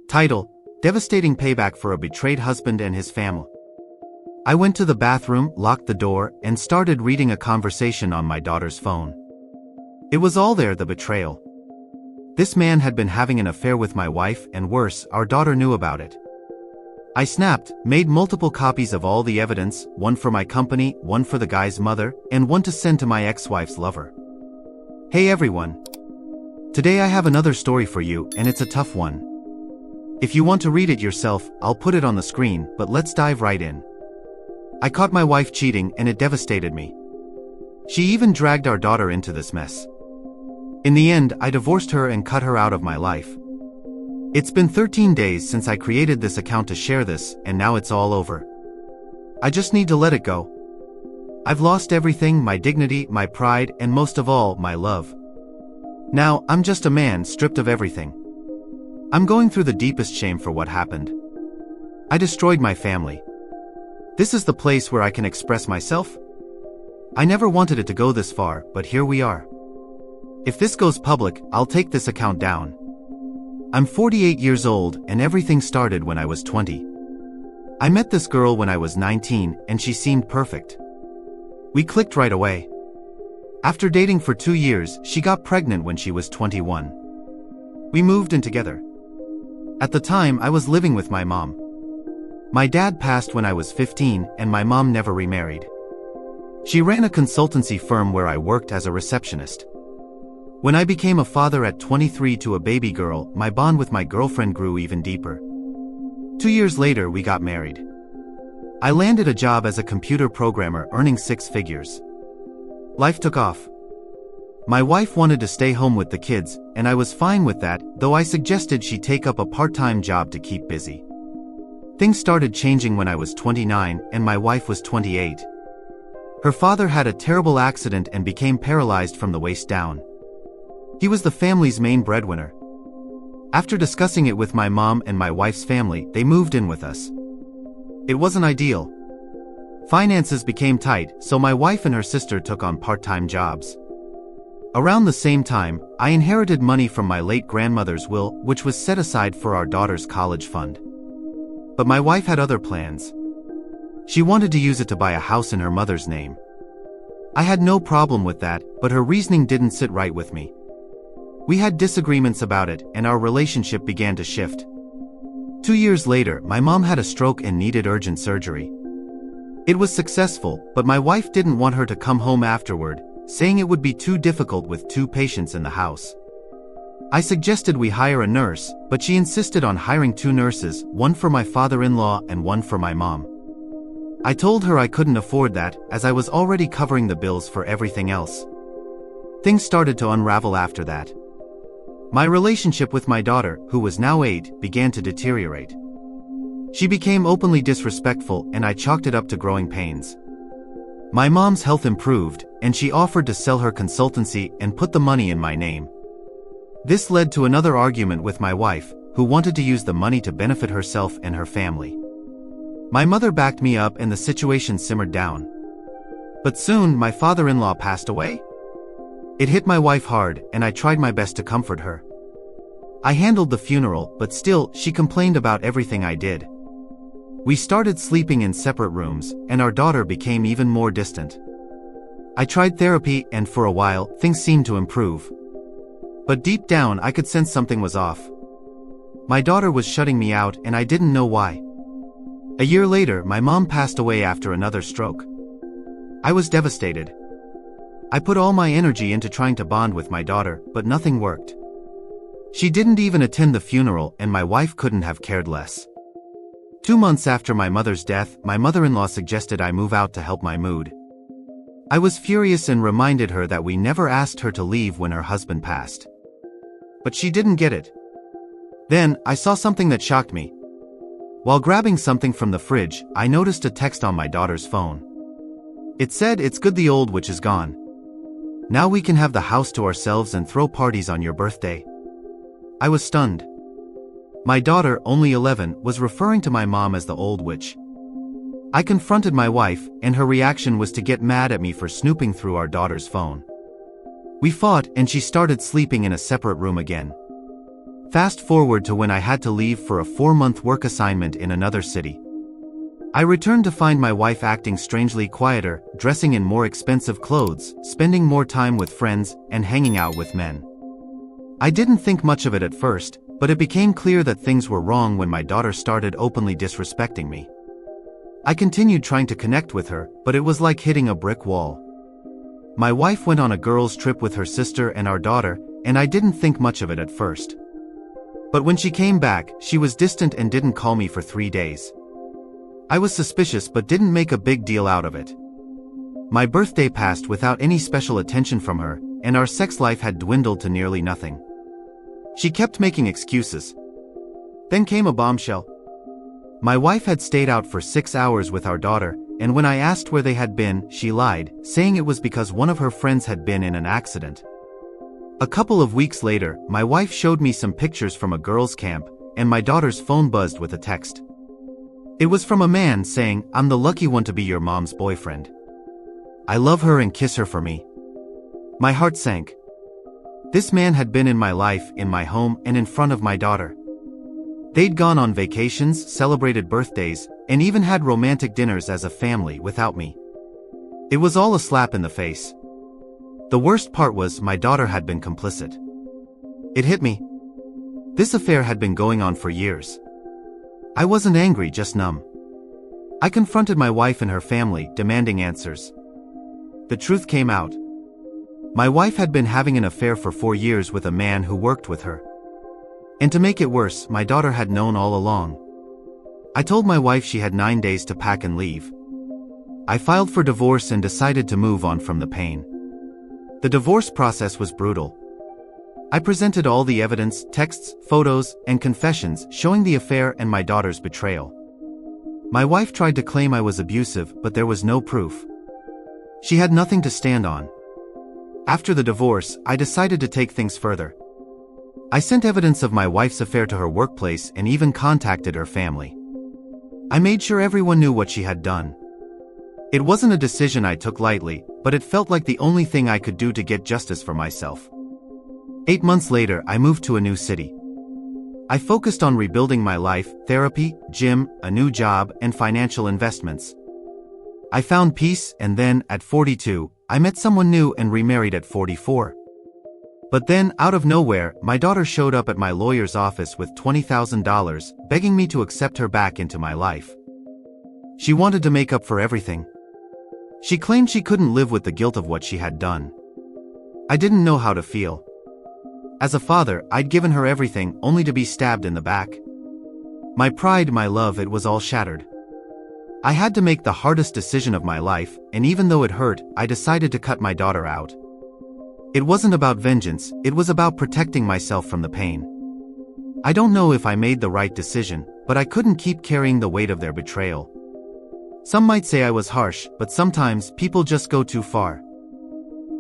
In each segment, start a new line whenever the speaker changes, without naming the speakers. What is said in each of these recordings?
Title: Devastating Payback for a Betrayed Husband and His Family. I went to the bathroom, locked the door, and started reading a conversation on my daughter's phone. It was all there, the betrayal. This man had been having an affair with my wife, and worse, our daughter knew about it. I snapped, made multiple copies of all the evidence, one for my company, one for the guy's mother, and one to send to my ex-wife's lover. Hey everyone. Today I have another story for you, and it's a tough one. If you want to read it yourself, I'll put it on the screen, but let's dive right in. I caught my wife cheating, and it devastated me. She even dragged our daughter into this mess. In the end, I divorced her and cut her out of my life. It's been 13 days since I created this account to share this, and now it's all over. I just need to let it go. I've lost everything, my dignity, my pride, and most of all, my love. Now, I'm just a man stripped of everything. I'm going through the deepest shame for what happened. I destroyed my family. This is the place where I can express myself. I never wanted it to go this far, but here we are. If this goes public, I'll take this account down. I'm 48 years old, and everything started when I was 20. I met this girl when I was 19, and she seemed perfect. We clicked right away. After dating for 2 years, she got pregnant when she was 21. We moved in together. At the time, I was living with my mom. My dad passed when I was 15, and my mom never remarried. She ran a consultancy firm where I worked as a receptionist. When I became a father at 23 to a baby girl, my bond with my girlfriend grew even deeper. 2 years later, we got married. I landed a job as a computer programmer, earning 6 figures. Life took off. My wife wanted to stay home with the kids, and I was fine with that, though I suggested she take up a part-time job to keep busy. Things started changing when I was 29, and my wife was 28. Her father had a terrible accident and became paralyzed from the waist down. He was the family's main breadwinner. After discussing it with my mom and my wife's family, they moved in with us. It wasn't ideal. Finances became tight, so my wife and her sister took on part-time jobs. Around the same time, I inherited money from my late grandmother's will, which was set aside for our daughter's college fund. But my wife had other plans. She wanted to use it to buy a house in her mother's name. I had no problem with that, but her reasoning didn't sit right with me. We had disagreements about it, and our relationship began to shift. 2 years later, my mom had a stroke and needed urgent surgery. It was successful, but my wife didn't want her to come home afterward, saying it would be too difficult with 2 patients in the house. I suggested we hire a nurse, but she insisted on hiring 2 nurses, one for my father-in-law and one for my mom. I told her I couldn't afford that, as I was already covering the bills for everything else. Things started to unravel after that. My relationship with my daughter, who was now 8, began to deteriorate. She became openly disrespectful, and I chalked it up to growing pains. My mom's health improved, and she offered to sell her consultancy and put the money in my name. This led to another argument with my wife, who wanted to use the money to benefit herself and her family. My mother backed me up and the situation simmered down. But soon, my father-in-law passed away. It hit my wife hard, and I tried my best to comfort her. I handled the funeral, but still, she complained about everything I did. We started sleeping in separate rooms, and our daughter became even more distant. I tried therapy, and for a while, things seemed to improve. But deep down, I could sense something was off. My daughter was shutting me out, and I didn't know why. A year later, my mom passed away after another stroke. I was devastated. I put all my energy into trying to bond with my daughter, but nothing worked. She didn't even attend the funeral, and my wife couldn't have cared less. 2 months after my mother's death, my mother-in-law suggested I move out to help my mood. I was furious and reminded her that we never asked her to leave when her husband passed. But she didn't get it. Then, I saw something that shocked me. While grabbing something from the fridge, I noticed a text on my daughter's phone. It said, "It's good the old witch is gone. Now we can have the house to ourselves and throw parties on your birthday." I was stunned. My daughter, only 11, was referring to my mom as the old witch. I confronted my wife, and her reaction was to get mad at me for snooping through our daughter's phone. We fought, and she started sleeping in a separate room again. Fast forward to when I had to leave for a 4-month work assignment in another city. I returned to find my wife acting strangely quieter, dressing in more expensive clothes, spending more time with friends, and hanging out with men. I didn't think much of it at first, but it became clear that things were wrong when my daughter started openly disrespecting me. I continued trying to connect with her, but it was like hitting a brick wall. My wife went on a girls' trip with her sister and our daughter, and I didn't think much of it at first. But when she came back, she was distant and didn't call me for 3 days. I was suspicious but didn't make a big deal out of it. My birthday passed without any special attention from her, and our sex life had dwindled to nearly nothing. She kept making excuses. Then came a bombshell. My wife had stayed out for 6 hours with our daughter, and when I asked where they had been, she lied, saying it was because one of her friends had been in an accident. A couple of weeks later, my wife showed me some pictures from a girls' camp, and my daughter's phone buzzed with a text. It was from a man saying, "I'm the lucky one to be your mom's boyfriend. I love her and kiss her for me." My heart sank. This man had been in my life, in my home, and in front of my daughter. They'd gone on vacations, celebrated birthdays, and even had romantic dinners as a family without me. It was all a slap in the face. The worst part was my daughter had been complicit. It hit me. This affair had been going on for years. I wasn't angry, just numb. I confronted my wife and her family, demanding answers. The truth came out. My wife had been having an affair for 4 years with a man who worked with her. And to make it worse, my daughter had known all along. I told my wife she had 9 days to pack and leave. I filed for divorce and decided to move on from the pain. The divorce process was brutal. I presented all the evidence, texts, photos, and confessions showing the affair and my daughter's betrayal. My wife tried to claim I was abusive, but there was no proof. She had nothing to stand on. After the divorce, I decided to take things further. I sent evidence of my wife's affair to her workplace and even contacted her family. I made sure everyone knew what she had done. It wasn't a decision I took lightly, but it felt like the only thing I could do to get justice for myself. 8 months later, I moved to a new city. I focused on rebuilding my life, therapy, gym, a new job, and financial investments. I found peace, and then, at 42, I met someone new and remarried at 44. But then, out of nowhere, my daughter showed up at my lawyer's office with $20,000, begging me to accept her back into my life. She wanted to make up for everything. She claimed she couldn't live with the guilt of what she had done. I didn't know how to feel. As a father, I'd given her everything, only to be stabbed in the back. My pride, my love, it was all shattered. I had to make the hardest decision of my life, and even though it hurt, I decided to cut my daughter out. It wasn't about vengeance, it was about protecting myself from the pain. I don't know if I made the right decision, but I couldn't keep carrying the weight of their betrayal. Some might say I was harsh, but sometimes people just go too far.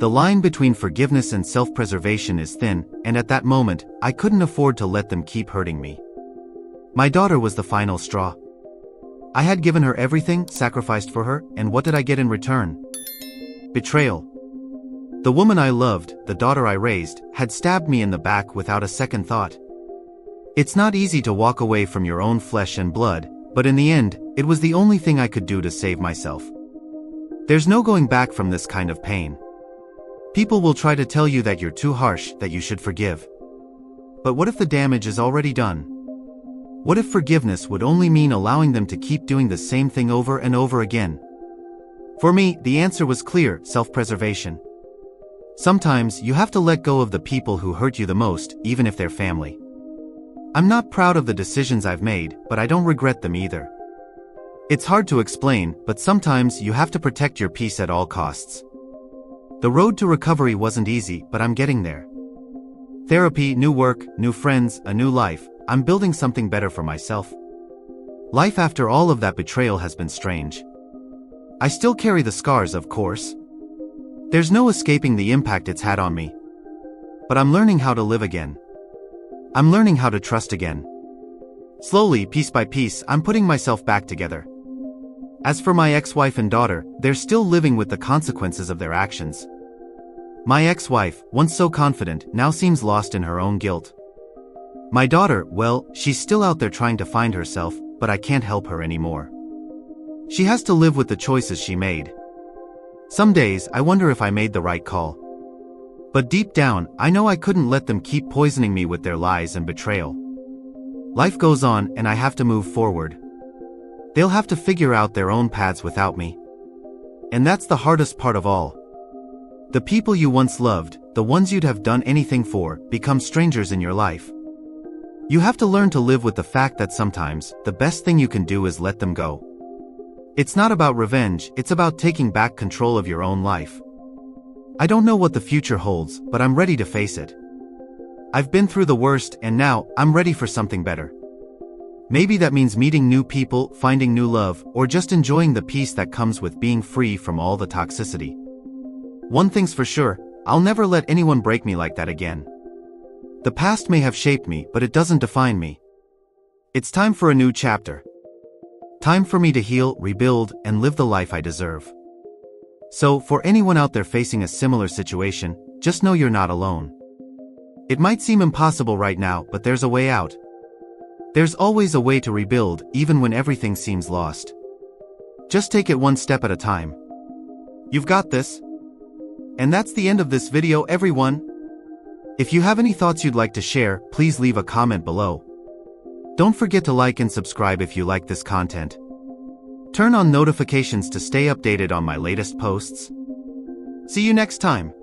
The line between forgiveness and self-preservation is thin, and at that moment, I couldn't afford to let them keep hurting me. My daughter was the final straw. I had given her everything, sacrificed for her, and what did I get in return? Betrayal. The woman I loved, the daughter I raised, had stabbed me in the back without a second thought. It's not easy to walk away from your own flesh and blood, but in the end, it was the only thing I could do to save myself. There's no going back from this kind of pain. People will try to tell you that you're too harsh, that you should forgive. But what if the damage is already done? What if forgiveness would only mean allowing them to keep doing the same thing over and over again? For me, the answer was clear: self-preservation. Sometimes you have to let go of the people who hurt you the most, even if they're family. I'm not proud of the decisions I've made, but I don't regret them either. It's hard to explain, but sometimes you have to protect your peace at all costs. The road to recovery wasn't easy, but I'm getting there. Therapy, new work, new friends, a new life. I'm building something better for myself. Life after all of that betrayal has been strange. I still carry the scars, of course. There's no escaping the impact it's had on me. But I'm learning how to live again. I'm learning how to trust again. Slowly, piece by piece, I'm putting myself back together. As for my ex-wife and daughter, they're still living with the consequences of their actions. My ex-wife, once so confident, now seems lost in her own guilt. My daughter, well, she's still out there trying to find herself, but I can't help her anymore. She has to live with the choices she made. Some days, I wonder if I made the right call. But deep down, I know I couldn't let them keep poisoning me with their lies and betrayal. Life goes on, and I have to move forward. They'll have to figure out their own paths without me. And that's the hardest part of all. The people you once loved, the ones you'd have done anything for, become strangers in your life. You have to learn to live with the fact that sometimes, the best thing you can do is let them go. It's not about revenge, it's about taking back control of your own life. I don't know what the future holds, but I'm ready to face it. I've been through the worst, and now, I'm ready for something better. Maybe that means meeting new people, finding new love, or just enjoying the peace that comes with being free from all the toxicity. One thing's for sure, I'll never let anyone break me like that again. The past may have shaped me, but it doesn't define me. It's time for a new chapter. Time for me to heal, rebuild, and live the life I deserve. So, for anyone out there facing a similar situation, just know you're not alone. It might seem impossible right now, but there's a way out. There's always a way to rebuild, even when everything seems lost. Just take it one step at a time. You've got this. And that's the end of this video, everyone. If you have any thoughts you'd like to share, please leave a comment below. Don't forget to like and subscribe if you like this content. Turn on notifications to stay updated on my latest posts. See you next time.